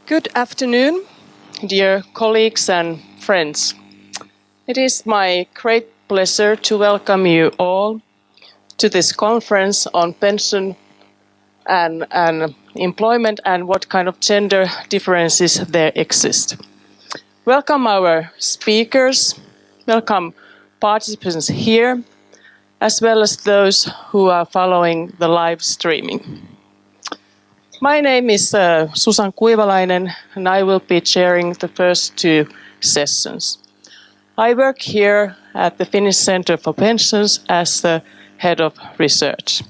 Good afternoon, dear colleagues and friends. It is my great pleasure to welcome you all to this conference on pension and employment and what kind of gender differences there exist. Welcome our speakers, welcome participants here, as well as those who are following the live streaming. My name is Susan Kuivalainen, and I will be chairing the first two sessions. I work here at the Finnish Center for Pensions as the head of research.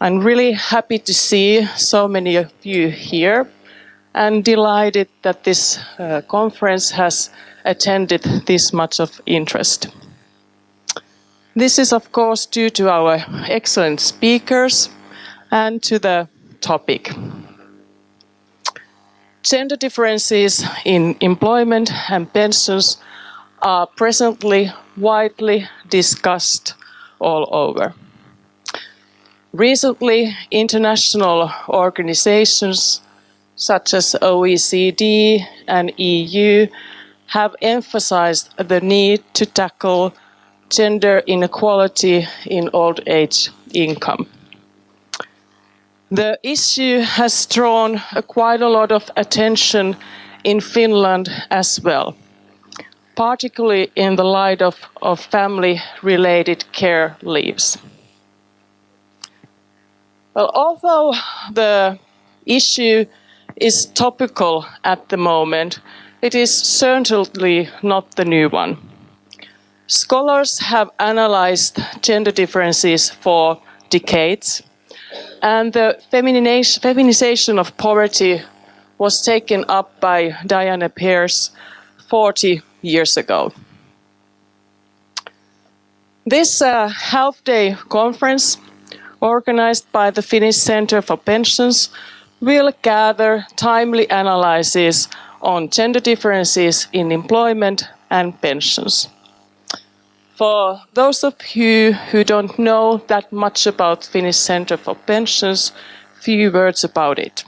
I'm really happy to see so many of you here and delighted that this conference has attended this much of interest. This is of course due to our excellent speakers and to the topic. Gender differences in employment and pensions are presently widely discussed all over. Recently, international organizations such as OECD and EU have emphasized the need to tackle gender inequality in old age income. The issue has drawn quite a lot of attention in Finland as well, particularly in the light of family-related care leaves. Well, although the issue is topical at the moment, it is certainly not the new one. Scholars have analyzed gender differences for decades, and the feminization of poverty was taken up by Diana Pearce 40 years ago. This Half Day conference, organized by the Finnish Center for Pensions, will gather timely analyses on gender differences in employment and pensions. For those of you who don't know that much about Finnish Center for Pensions, few words about it.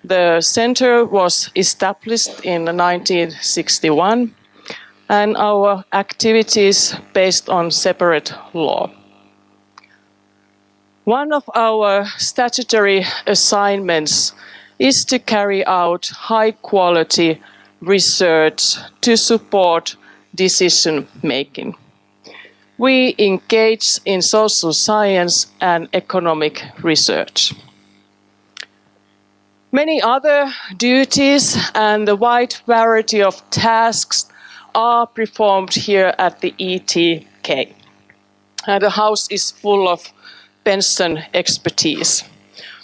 The center was established in 1961, and our activities based on separate law. One of our statutory assignments is to carry out high-quality research to support decision making. We engage in social science and economic research. Many other duties and the wide variety of tasks are performed here at the ETK. And the house is full of pension expertise.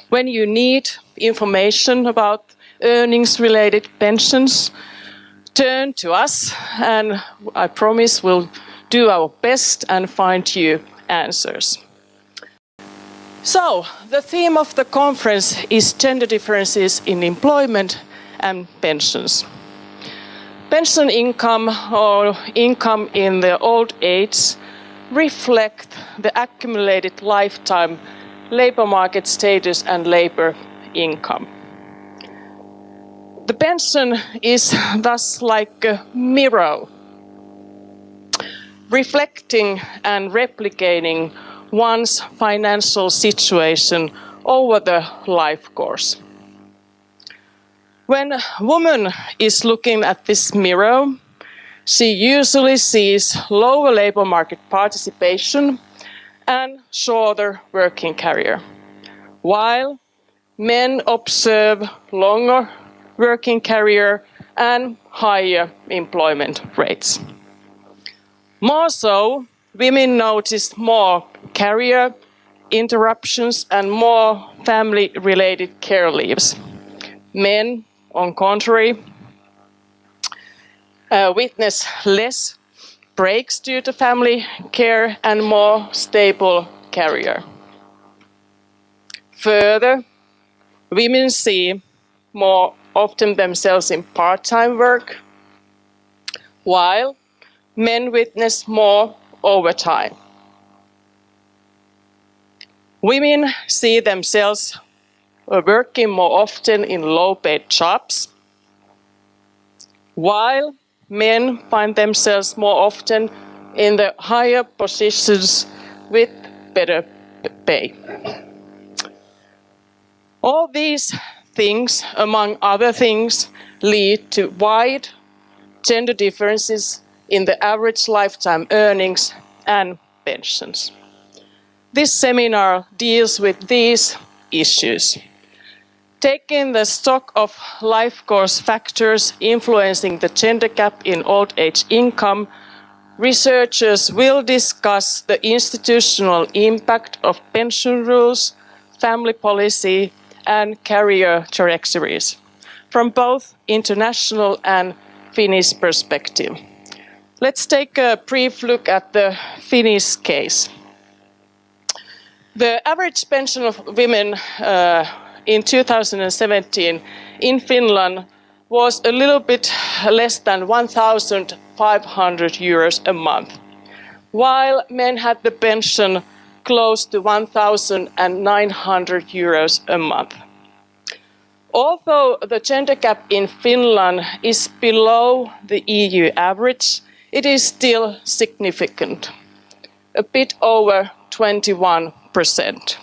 When you need information about earnings-related pensions, turn to us, and I promise we'll do our best and find you answers. So, the theme of the conference is gender differences in employment and pensions. Pension income or income in the old age reflect the accumulated lifetime labor market status and labor income. The pension is thus like a mirror, reflecting and replicating one's financial situation over the life course. When a woman is looking at this mirror, she usually sees lower labor market participation and shorter working career, while men observe longer working career and higher employment rates. More so, women notice more career interruptions and more family-related care leaves. Men, on contrary, witness less breaks due to family care and more stable career. Further, women see more often themselves in part-time work, while men witness more overtime. Women see themselves working more often in low-paid jobs, while men find themselves more often in the higher positions with better pay. All these things, among other things, lead to wide gender differences in the average lifetime earnings and pensions. This seminar deals with these issues. Taking the stock of life course factors influencing the gender gap in old age income, researchers will discuss the institutional impact of pension rules, family policy, and career trajectories from both international and Finnish perspective. Let's take a brief look at the Finnish case. The average pension of women in 2017 in Finland was a little bit less than 1,500 euros a month, while men had the pension close to 1,900 euros a month. Although the gender gap in Finland is below the EU average, it is still significant, a bit over 21%.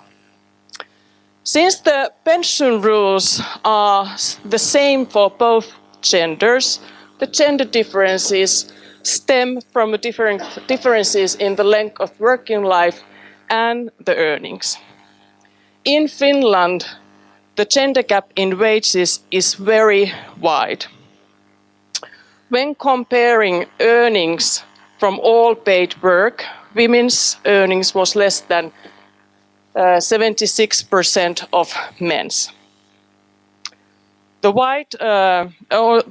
Since the pension rules are the same for both genders, the gender differences stem from differences in the length of working life and the earnings. In Finland, the gender gap in wages is very wide. When comparing earnings from all paid work, women's earnings was less than 76% of men's.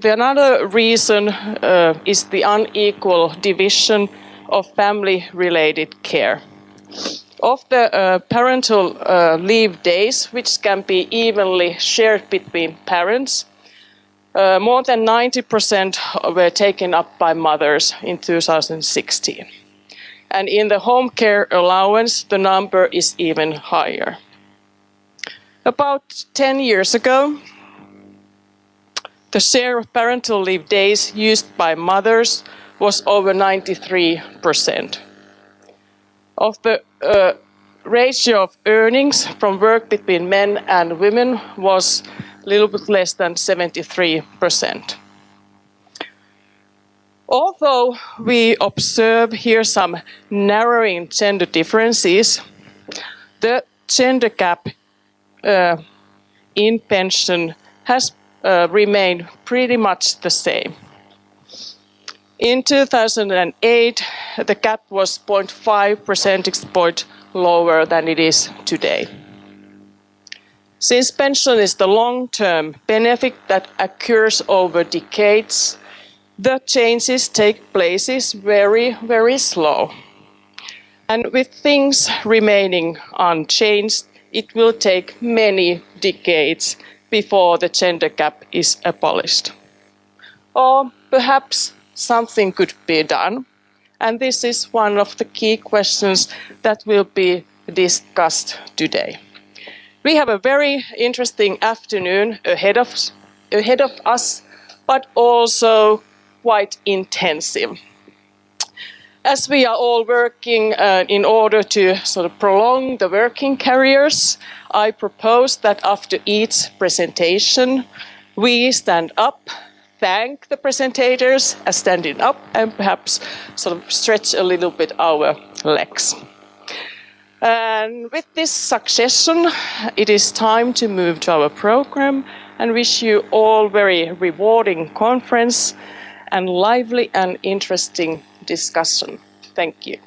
Another reason is the unequal division of family-related care. Of the parental leave days, which can be evenly shared between parents, more than 90% were taken up by mothers in 2016. And in the home care allowance, the number is even higher. About 10 years ago, the share of parental leave days used by mothers was over 93%. Of the ratio of earnings from work between men and women was a little bit less than 73%. Although we observe here some narrowing gender differences, the gender gap in pension has remained pretty much the same. In 2008, the gap was 0.5 percentage point lower than it is today. Since pension is the long-term benefit that occurs over decades, the changes take place very, very slow. And with things remaining unchanged, it will take many decades before the gender gap is abolished. Or perhaps something could be done, and this is one of the key questions that will be discussed today. We have a very interesting afternoon ahead of us, but also quite intensive. As we are all working in order to sort of prolong the working careers, I propose that after each presentation, we stand up, thank the presentators as standing up, and perhaps sort of stretch a little bit our legs. And with this succession, it is time to move to our program and wish you all very rewarding conference and lively and interesting discussion. Thank you.